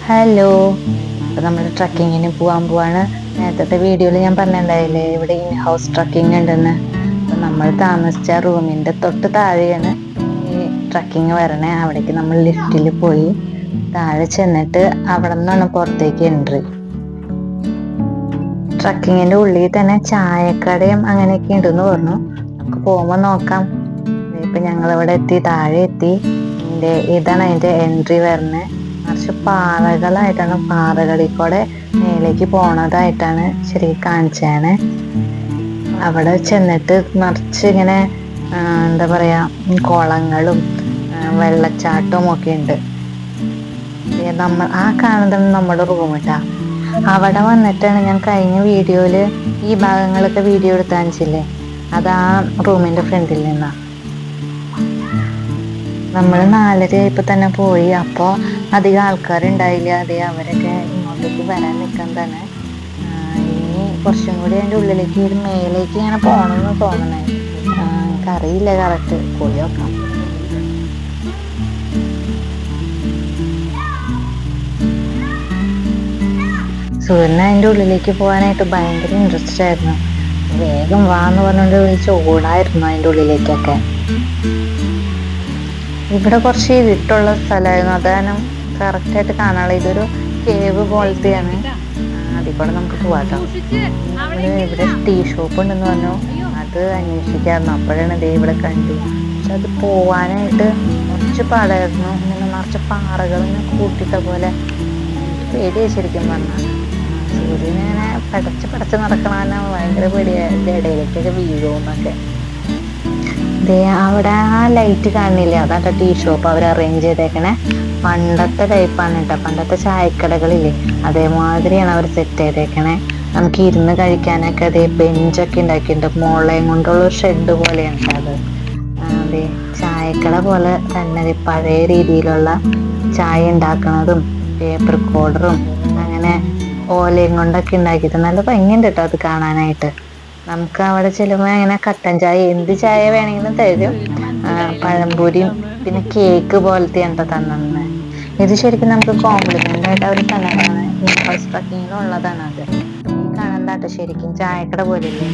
Hello, അപ്പോൾ നമ്മൾ ട്രക്കിങ്ങിന് പോകാൻ പോവാണ്. നേരത്തെ വീഡിയോയിൽ ഞാൻ പറഞ്ഞിട്ടുണ്ടായില്ലേ ഇവിടെ ഇൻ ഹൗസ് ട്രക്കിംഗ് ഉണ്ടെന്ന്. അപ്പം നമ്മൾ താമസിച്ച റൂമിൻ്റെ തൊട്ട് താഴെയാണ് ഈ ട്രക്കിങ് വരണേ. അവിടേക്ക് നമ്മൾ ലിഫ്റ്റിൽ പോയി താഴെ ചെന്നിട്ട് അവിടെ നിന്നാണ് പുറത്തേക്ക് എൻട്രി. ട്രക്കിങ്ങിൻ്റെ ഉള്ളിൽ തന്നെ ചായക്കടയും അങ്ങനെയൊക്കെ ഉണ്ടെന്ന് പറഞ്ഞു. നമുക്ക് പോകുമ്പോൾ നോക്കാം. ഇപ്പം ഞങ്ങളിവിടെ എത്തി, താഴെ എത്തി. ഇതാണ് അതിൻ്റെ എൻട്രി വരുന്നത്. കുറച്ച് പാറകളായിട്ടാണ്, പാറകളിൽ കൂടെ മേലേക്ക് പോണതായിട്ടാണ് ശരിക്കും കാണിച്ചാണ്. അവിടെ ചെന്നിട്ട് നിറച്ച് ഇങ്ങനെ എന്താ പറയാ, കുളങ്ങളും വെള്ളച്ചാട്ടവും ഒക്കെ ഉണ്ട്. നമ്മൾ ആ കാണുന്നത് നമ്മുടെ റൂം ഇട്ടാ. അവിടെ വന്നിട്ടാണ് ഞാൻ കഴിഞ്ഞ വീഡിയോയില് ഈ ഭാഗങ്ങളൊക്കെ വീഡിയോ എടുത്ത് കാണിച്ചില്ലേ, അത് ആ റൂമിന്റെ ഫ്രണ്ടിൽ നിന്നാ. നമ്മൾ 4:30 ആയപ്പോൾ തന്നെ പോയി. അപ്പോൾ അധികം ആൾക്കാരുണ്ടായില്ല. അവരൊക്കെ ഇങ്ങോട്ടേക്ക് വരാൻ നിൽക്കാൻ തന്നെ. ഇനി കുറച്ചും കൂടി അതിൻ്റെ ഉള്ളിലേക്ക് ഒരു മേലേക്ക് ഇങ്ങനെ പോകണമെന്ന് തോന്നണേ. എനിക്കറിയില്ല കറക്റ്റ്, പോയി നോക്കാം. സൂര്യന് അതിൻ്റെ ഉള്ളിലേക്ക് പോകാനായിട്ട് ഭയങ്കര ഇൻട്രസ്റ്റ് ആയിരുന്നു. വേഗം വാന്ന് പറഞ്ഞുകൊണ്ട് വിളിച്ച് ഓടായിരുന്നു അതിൻ്റെ ഉള്ളിലേക്കൊക്കെ. ഇവിടെ കുറച്ച് ഇരുട്ടുള്ള സ്ഥലമായിരുന്നു, അതാണ് കറക്റ്റായിട്ട് കാണാനുള്ള. ഇതൊരു കേവ് പോലത്തെയാണ്. അതിൽ കൂടെ നമുക്ക് പോവാട്ടോ. ഇവിടെ ടീ ഷോപ്പ് ഉണ്ടെന്ന് പറഞ്ഞു, അത് അന്വേഷിക്കായിരുന്നു. അപ്പോഴാണ് ഇതേ ഇവിടെ കണ്ടു. പക്ഷെ അത് പോവാനായിട്ട് കുറച്ച് പാടായിരുന്നു. ഇങ്ങനെ നിറച്ച് പാറകൾ ഇങ്ങനെ കൂട്ടിട്ട പോലെ. പേടിയായി ശരിക്കും പറഞ്ഞാൽ. സൂര്യനിങ്ങനെ പടച്ച് നടക്കണ ഭയങ്കര പേടിയായി. ഇതിൻ്റെ ഇടയിലേക്കൊക്കെ വീഴുമെന്നൊക്കെ. അവിടെ ആ ലൈറ്റ് കാണില്ലേ, അതാട്ടോ ടീ ഷോപ്പ് അവർ അറേഞ്ച് ചെയ്തേക്കണേ. പണ്ടത്തെ ടൈപ്പാണ് കേട്ടോ. പണ്ടത്തെ ചായക്കടകളില്ലേ, അതേമാതിരിയാണ് അവർ സെറ്റ് ചെയ്തേക്കണേ. നമുക്ക് ഇരുന്ന് കഴിക്കാനൊക്കെ അതേ ബെഞ്ചൊക്കെ ഉണ്ടാക്കിയിട്ടുണ്ട്. മുളയും കൊണ്ടുള്ള ഒരു ഷെഡ് പോലെയാണ് അത്. അതെ, ചായക്കട പോലെ തന്നെ പഴയ രീതിയിലുള്ള ചായ ഉണ്ടാക്കുന്നതും പേപ്പർ കോഡറും അങ്ങനെ ഓലയും കൊണ്ടൊക്കെ ഉണ്ടാക്കിയിട്ട് നല്ല ഭംഗിയുണ്ട് കേട്ടോ അത് കാണാനായിട്ട്. നമുക്ക് അവിടെ ചെല്ലുമ്പോൾ അങ്ങനെ കട്ടൻ ചായ, എന്ത് ചായ വേണമെങ്കിലും തരും. പഴംപൊരിയും പിന്നെ കേക്ക് പോലത്തെയാണ് തന്നെ. ഇത് ശരിക്കും നമുക്ക് കോംപ്ലിമെൻ്റ് ആയിട്ട് അവർ തന്നതാണ്. ഇൻഹൗസ് ട്രക്കിങ്ങിനുള്ളതാണ് അത്. ഈ കാണണ്ടാട്ടോ ശരിക്കും ചായക്കട പോലെയല്ലേ.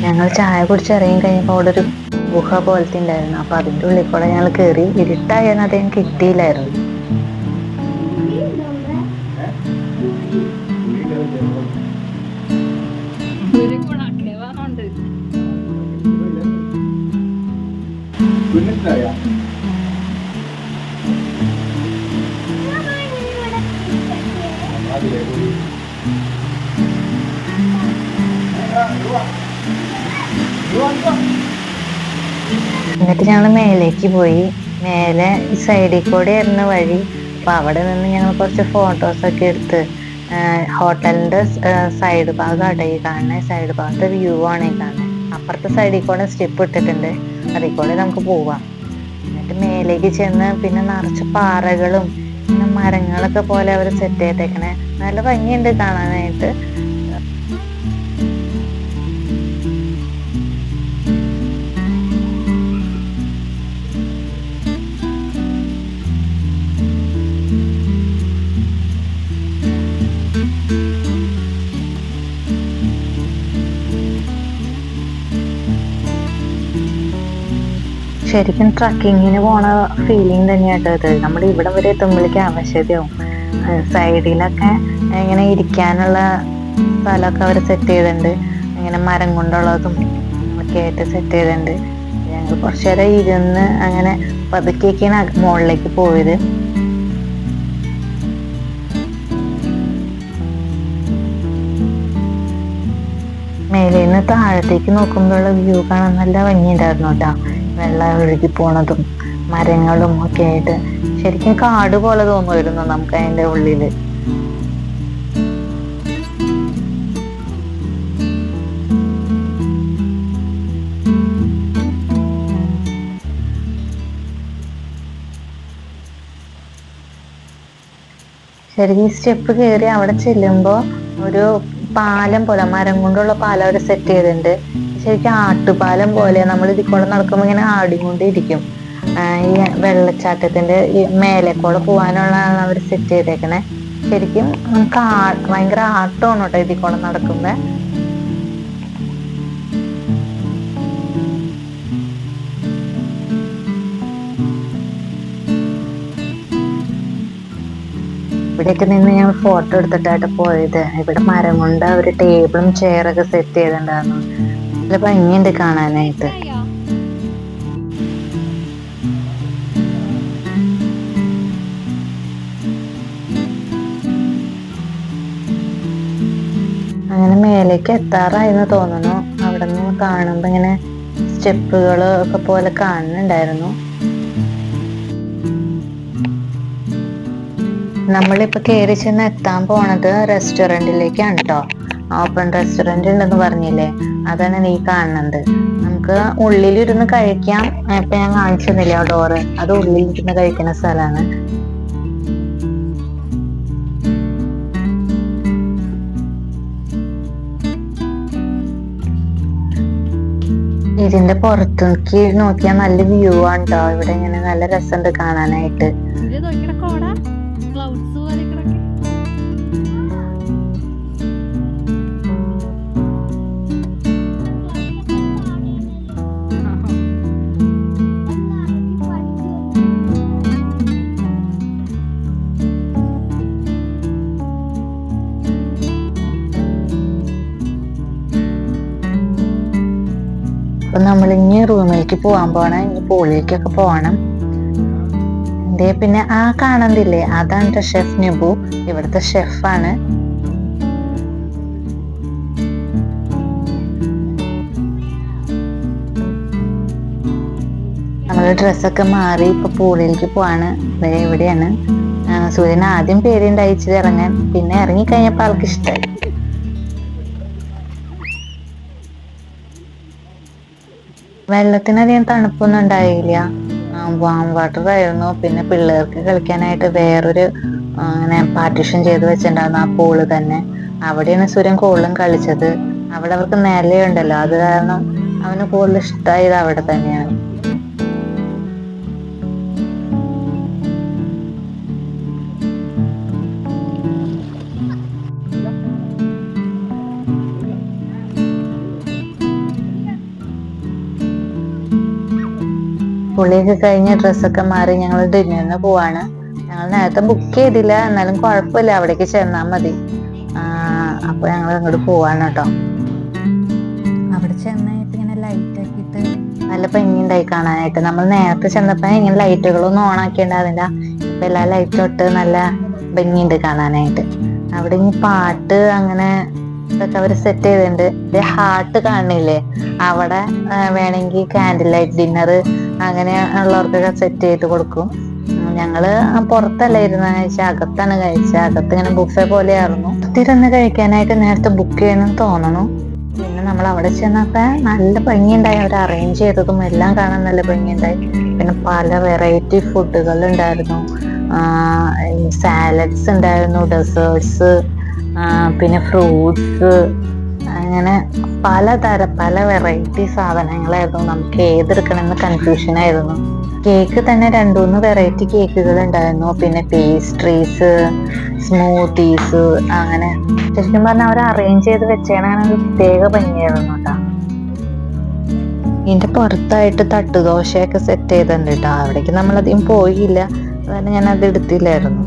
ഞങ്ങൾ ചായ കുടിച്ചിറങ്ങി കഴിഞ്ഞപ്പോൾ അവിടെ ഒരു ഗുഹ പോലത്തെ ഉണ്ടായിരുന്നു. അപ്പോൾ അതിൻ്റെ ഉള്ളിൽ കൂടെ ഞങ്ങൾ കയറി. ഇരുട്ടായെന്ന് അദ്ദേഹം കിട്ടിയില്ലായിരുന്നു. എന്നിട്ട് ഞങ്ങൾ മേലേക്ക് പോയി. മേലെ ഈ സൈഡിൽ കൂടെ ആയിരുന്നു വഴി. അപ്പൊ അവിടെ നിന്ന് ഞങ്ങൾ കുറച്ച് ഫോട്ടോസൊക്കെ എടുത്ത്. ഹോട്ടലിന്റെ സൈഡ് ഭാഗമായിട്ട് ഈ കാണുന്ന സൈഡ് ഭാഗത്തെ വ്യൂ ആണ് ഈ കാണുന്നത്. അപ്പുറത്തെ സൈഡിൽ കൂടെ സ്റ്റെപ്പ് ഇട്ടിട്ടുണ്ട്, അതിൽ കൂടെ നമുക്ക് പോവാം. എന്നിട്ട് മേലേക്ക് ചെന്ന് പിന്നെ നിറച്ച് പാറകളും പിന്നെ മരങ്ങളൊക്കെ പോലെ അവർ സെറ്റ് ചെയ്തേക്കണേ. നല്ല ഭംഗിയുണ്ട് കാണാനായിട്ട്. ശരിക്കും ട്രക്കിങ്ങിന് പോണ ഫീലിംഗ് തന്നെയാട്ടോ ഇത്. നമ്മൾ ഇവിടെ വരെ എത്തുമ്പോഴേക്കും ആവശ്യതയാവും. സൈഡിലൊക്കെ ഇങ്ങനെ ഇരിക്കാനുള്ള സ്ഥലമൊക്കെ അവർ സെറ്റ് ചെയ്തിട്ടുണ്ട്. ഇങ്ങനെ മരം കൊണ്ടുള്ളതും ഒക്കെ ആയിട്ട് സെറ്റ് ചെയ്തിട്ടുണ്ട്. ഞങ്ങൾ കുറച്ചു നേരം ഇരുന്ന് അങ്ങനെ പതുക്കെയൊക്കെയാണ് മുകളിലേക്ക് പോയത്. മേലെ നിന്ന് താഴത്തേക്ക് നോക്കുമ്പോഴുള്ള വ്യൂ കാണാൻ നല്ല ഭംഗിയുണ്ടായിരുന്നു കേട്ടോ. വെള്ളം ഒഴുകി പോണതും മരങ്ങളും ഒക്കെ ആയിട്ട് ശരിക്കും കാട് പോലെ തോന്നുമായിരുന്നു നമുക്ക് അതിൻ്റെ ഉള്ളില്. ശരിക്കും സ്റ്റെപ്പ് കയറി അവിടെ ചെല്ലുമ്പോൾ ഒരു പാലം പോലെ, മരം കൊണ്ടുള്ള പാലം അവർ സെറ്റ് ചെയ്തിട്ടുണ്ട്. ശരിക്കും ആട്ടുപാലം പോലെ. നമ്മൾ ഇതിൽ കൂടെ നടക്കുമ്പോൾ ഇങ്ങനെ ആടിക്കൊണ്ടിരിക്കും. ഈ വെള്ളച്ചാട്ടത്തിന്റെ ഈ മേലെ കൂടെ പോകാനുള്ളതാണ് അവർ സെറ്റ് ചെയ്തേക്കണേ. ശരിക്കും നമുക്ക് ഭയങ്കര ആട്ടമാണ് കേട്ടോ ഇതിൽ കൂടെ നടക്കുമ്പോ. ഇവിടെയൊക്കെ നിന്ന് ഞാൻ ഫോട്ടോ എടുത്തിട്ടായിട്ട് പോയത്. ഇവിടെ മരം കൊണ്ട് ഒരു ടേബിളും ചെയറൊക്കെ സെറ്റ് ചെയ്തിട്ടുണ്ടായിരുന്നു. നല്ല ഭംഗിയുണ്ട് കാണാനായിട്ട്. അങ്ങനെ മേലേക്ക് എത്താറായെന്ന് തോന്നുന്നു. അവിടെ നിന്ന് കാണുമ്പോ ഇങ്ങനെ സ്റ്റെപ്പുകള് ഒക്കെ പോലെ കാണുന്നുണ്ടായിരുന്നു. നമ്മളിപ്പോ കയറി ചെന്ന് എത്താൻ പോണത് റെസ്റ്റോറന്റിലേക്കാണ് കേട്ടോ. ഓപ്പൺ റെസ്റ്റോറന്റ് ഉണ്ടെന്ന് പറഞ്ഞില്ലേ, അതാണ് നീ കാണുന്നത്. നമുക്ക് ഉള്ളിലിരുന്ന് കഴിക്കാം. ഇപ്പൊ ഞാൻ കാണിച്ചെന്നില്ല ഡോറ്, അത് ഉള്ളിലിരുന്ന് കഴിക്കുന്ന സ്ഥലമാണ്. ഇതിന്റെ പുറത്തേക്ക് നോക്കിയാൽ നല്ല വ്യൂ ആണ് കേട്ടോ. ഇവിടെ ഇങ്ങനെ നല്ല രസമുണ്ട് കാണാനായിട്ട്. അപ്പൊ നമ്മളിനി റൂമിലേക്ക് പോകാൻ പോണം. ഇനി പൂളിലേക്കൊക്കെ പോകണം. പിന്നെ ആ കാണുന്നില്ലേ, അതാണ് ഷെഫ് നിബു, ഇവിടുത്തെ ഷെഫാണ്. നമ്മള് ഡ്രസ്സൊക്കെ മാറി ഇപ്പൊ പൂളിലേക്ക് പോവാണ്. ഇവിടെയാണ്. സൂര്യൻ ആദ്യം പേരുണ്ടായിച്ചിട്ട് ഇറങ്ങാൻ, പിന്നെ ഇറങ്ങി കഴിഞ്ഞപ്പോ ആൾക്ക് ഇഷ്ടമായി. വെള്ളത്തിനധികം തണുപ്പൊന്നും ഉണ്ടായില്ല. വാം വാട്ടർ ആയിരുന്നു. പിന്നെ പിള്ളേർക്ക് കളിക്കാനായിട്ട് വേറൊരു അങ്ങനെ പാർട്ടീഷൻ ചെയ്ത് വെച്ചിട്ടുണ്ടായിരുന്നു ആ പൂള് തന്നെ. അവിടെയാണ് സൂര്യൻ കൂടുതലും കളിച്ചത്. അവിടെ അവർക്ക് നിലയുണ്ടല്ലോ, അത് കാരണം അവന് കൂടുതൽ ഇഷ്ടമായത് അവിടെ തന്നെയാണ്. കുളിയൊക്കെ കഴിഞ്ഞ് ഡ്രസ്സൊക്കെ മാറി ഞങ്ങൾ ഡിന്നറിന് പോവാണ്. ഞങ്ങൾ നേരത്തെ ബുക്ക് ചെയ്തില്ല, എന്നാലും കുഴപ്പമില്ല, അവിടേക്ക് ചെന്നാൽ മതി. അപ്പൊ ഞങ്ങൾ അങ്ങോട്ട് പോവാണ് കേട്ടോ. അവിടെ ചെന്നായിട്ട് ഇങ്ങനെ ലൈറ്റ് ആക്കിയിട്ട് നല്ല ഭംഗിയുണ്ടായി കാണാനായിട്ട്. നമ്മൾ നേരത്തെ ചെന്നപ്പോ ഇങ്ങനെ ലൈറ്റുകളൊന്നും ഓൺ ആക്കിയിട്ടുണ്ടാവില്ല. ഇപ്പൊ എല്ലാ ലൈറ്റും ഇട്ട് നല്ല ഭംഗിയുണ്ട് കാണാനായിട്ട്. അവിടെ ഇനി പാട്ട് അങ്ങനെ ഇതൊക്കെ അവർ സെറ്റ് ചെയ്തിട്ടുണ്ട്. ഹാർട്ട് കാണില്ലേ, അവിടെ വേണമെങ്കിൽ കാൻഡിൽ ലൈറ്റ് ഡിന്നർ അങ്ങനെ ഉള്ളവർക്കൊക്കെ സെറ്റ് ചെയ്ത് കൊടുക്കും. ഞങ്ങള് പുറത്തല്ല ഇരുന്ന് കഴിച്ചാൽ, അകത്താണ് കഴിച്ചത്. അകത്ത് ഇങ്ങനെ ബുഫെ പോലെയായിരുന്നു. തിരുന്ന് കഴിക്കാനായിട്ട് നേരത്തെ ബുക്ക് ചെയ്യണം തോന്നണു. പിന്നെ നമ്മൾ അവിടെ ചെന്നപ്പോ നല്ല ഭംഗിയുണ്ടായി. അവർ അറേഞ്ച് ചെയ്തതും എല്ലാം കാണാൻ നല്ല ഭംഗിയുണ്ടായി. പിന്നെ പല വെറൈറ്റി ഫുഡുകൾ ഉണ്ടായിരുന്നു. സാലഡ്സ് ഉണ്ടായിരുന്നു, ഡെസേർട്സ്, പിന്നെ ഫ്രൂട്ട്സ്, അങ്ങനെ പല വെറൈറ്റി സാധനങ്ങളായിരുന്നു. നമുക്ക് ഏതെടുക്കണമെന്ന് കൺഫ്യൂഷൻ ആയിരുന്നു. കേക്ക് തന്നെ 2-3 വെറൈറ്റി കേക്കുകൾ ഉണ്ടായിരുന്നു. പിന്നെ പേസ്ട്രീസ്, സ്മൂത്തീസ്, അങ്ങനെ ശരിക്കും പറഞ്ഞാൽ അവർ അറേഞ്ച് ചെയ്ത് വെച്ചേണാണ് പ്രത്യേക ഭംഗിയായിരുന്നു കേട്ടോ. ഇതിന്റെ പുറത്തായിട്ട് തട്ടുദോശയൊക്കെ സെറ്റ് ചെയ്തിട്ടുണ്ട് കേട്ടോ. അവിടേക്ക് നമ്മളധികം പോയില്ല, അതുകൊണ്ട് ഞാൻ അത് എടുത്തില്ലായിരുന്നു.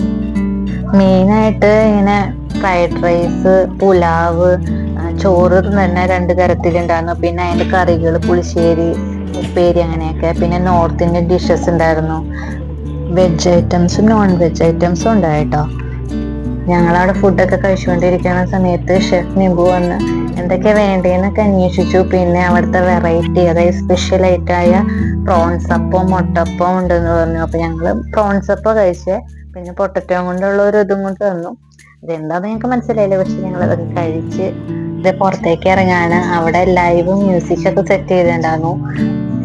മെയിനായിട്ട് ഇങ്ങനെ ഫ്രൈഡ് റൈസ്, പുലാവ്, ചോറ് തന്നെ 2 തരത്തിലുണ്ടായിരുന്നു. പിന്നെ അതിന്റെ കറികൾ, പുളിശ്ശേരി, ഉപ്പേരി, അങ്ങനെയൊക്കെ. പിന്നെ നോർത്ത് ഇന്ത്യൻ ഡിഷസ് ഉണ്ടായിരുന്നു. വെജ് ഐറ്റംസും നോൺ വെജ് ഐറ്റംസും ഉണ്ടായിട്ടോ. ഞങ്ങളവിടെ ഫുഡൊക്കെ കഴിച്ചുകൊണ്ടിരിക്കുന്ന സമയത്ത് ഷെഫ് നിബു വന്ന് എന്തൊക്കെ വേണ്ടതെന്നൊക്കെ അന്വേഷിച്ചു. പിന്നെ അവിടുത്തെ വെറൈറ്റി, അതായത് സ്പെഷ്യൽ ആയിട്ടായ പ്രോൺസ് അപ്പം, മുട്ടപ്പം ഉണ്ടെന്ന് പറഞ്ഞു. അപ്പൊ ഞങ്ങള് പ്രോൺസ് അപ്പം കഴിച്ച്, പിന്നെ പൊട്ടറ്റോ കൊണ്ടുള്ള ഒരു ഇതും കൊണ്ട് തന്നു. അതെന്താന്ന് ഞങ്ങൾക്ക് മനസ്സിലായില്ല, പക്ഷെ ഞങ്ങൾ അതൊക്കെ കഴിച്ച് ഇത് പുറത്തേക്ക് ഇറങ്ങാണ്. അവിടെ ലൈവ് മ്യൂസിക് ഒക്കെ സെറ്റ് ചെയ്തിട്ടുണ്ടായിരുന്നു.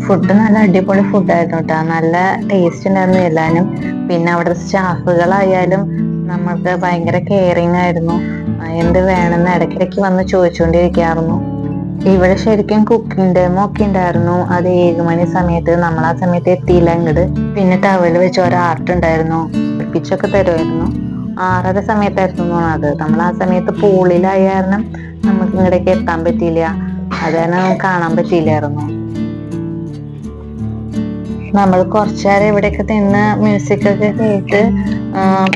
ഫുഡ് നല്ല അടിപൊളി ഫുഡായിരുന്നു കേട്ടോ. നല്ല ടേസ്റ്റ് ഉണ്ടായിരുന്നു എല്ലാനും. പിന്നെ അവിടുത്തെ സ്റ്റാഫുകളായാലും നമ്മൾക്ക് ഭയങ്കര കെയറിങ് ആയിരുന്നു. എന്ത് വേണമെന്ന് ഇടയ്ക്കിടയ്ക്ക് വന്ന് ചോദിച്ചുകൊണ്ടിരിക്കായിരുന്നു. ഇവിടെ ശരിക്കും കുക്കിംഗ് ഡെമോ ഒക്കെ ഉണ്ടായിരുന്നു. അത് 7 മണി സമയത്ത്, നമ്മൾ ആ സമയത്ത് എത്തിയില്ല ഇങ്ങോട്ട്. പിന്നെ ടവല് വെച്ച് ഒരു ആർട്ട് ഉണ്ടായിരുന്നു, പഠിപ്പിച്ചൊക്കെ തരുമായിരുന്നു. 6:30 സമയത്തായിരുന്നു അത്. നമ്മൾ ആ സമയത്ത് പൂളിലായ കാരണം നമുക്ക് ഇങ്ങടേക്ക് എത്താൻ പറ്റിയില്ല, അത് കാരണം കാണാൻ പറ്റിയില്ലായിരുന്നു. നമ്മൾ കുറച്ചേരം ഇവിടെയൊക്കെ നിന്ന് മ്യൂസിക് ഒക്കെ കേട്ട്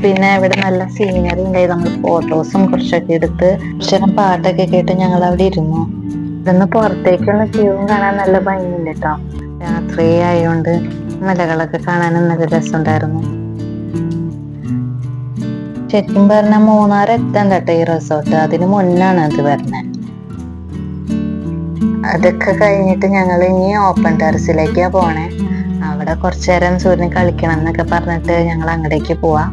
പിന്നെ ഇവിടെ നല്ല സീനറി ഉണ്ടായി. നമ്മൾ ഫോട്ടോസും കുറച്ചൊക്കെ എടുത്ത് കുറച്ചേരം പാട്ടൊക്കെ കേട്ട് ഞങ്ങൾ അവിടെ ഇരുന്നു. ഇവിടുന്ന് പുറത്തേക്കുള്ള വ്യൂവും കാണാൻ നല്ല ഭംഗിയുണ്ട് കേട്ടോ. രാത്രി ആയതുകൊണ്ട് മലകളൊക്കെ കാണാനും നല്ല രസമുണ്ടായിരുന്നു. ശരിക്കും പറഞ്ഞാൽ മൂന്നാർ എത്താൻ കേട്ടോ ഈ റിസോർട്ട്, അതിന് മുന്നാണ് അത് വരുന്നത്. അതൊക്കെ കഴിഞ്ഞിട്ട് ഞങ്ങൾ ഇനി ഓപ്പൺ ടെറസിലേക്കാ പോണേ. അവിടെ കുറച്ചേരം സൂര്യൻ കളിക്കണം എന്നൊക്കെ പറഞ്ഞിട്ട് ഞങ്ങൾ അങ്ങടേക്ക് പോവാ.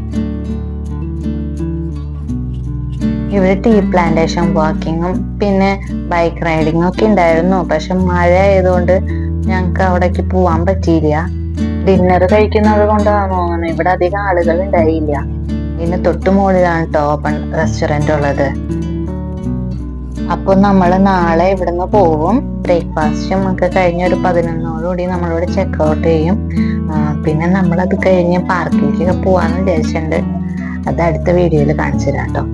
ഇവിടെ ടീ പ്ലാന്റേഷൻ വാക്കിങ്ങും പിന്നെ ബൈക്ക് റൈഡിങ്ങും ഒക്കെ ഉണ്ടായിരുന്നു. പക്ഷെ മഴ ആയതുകൊണ്ട് ഞങ്ങക്ക് അവിടേക്ക് പോവാൻ പറ്റിയില്ല. ഡിന്നർ കഴിക്കുന്നത് കൊണ്ടാണ് തോന്നുന്നത് ഇവിടെ അധികം ആളുകൾ ഉണ്ടായില്ല. ഇതിന് തൊട്ട് മുകളിലാണ് കേട്ടോ ഓപ്പൺ റെസ്റ്റോറന്റ് ഉള്ളത്. അപ്പൊ നമ്മള് നാളെ ഇവിടുന്ന് പോകും. ബ്രേക്ക്ഫാസ്റ്റും ഒക്കെ കഴിഞ്ഞ് ഒരു 11:00 നമ്മളിവിടെ ചെക്ക് ഔട്ട് ചെയ്യും. പിന്നെ നമ്മളത് കഴിഞ്ഞ് പാർക്കിലേക്കൊക്കെ പോവാന്ന് വിചാരിച്ചിട്ടുണ്ട്. അത് അടുത്ത വീഡിയോയിൽ കാണിച്ചു തരാം കേട്ടോ.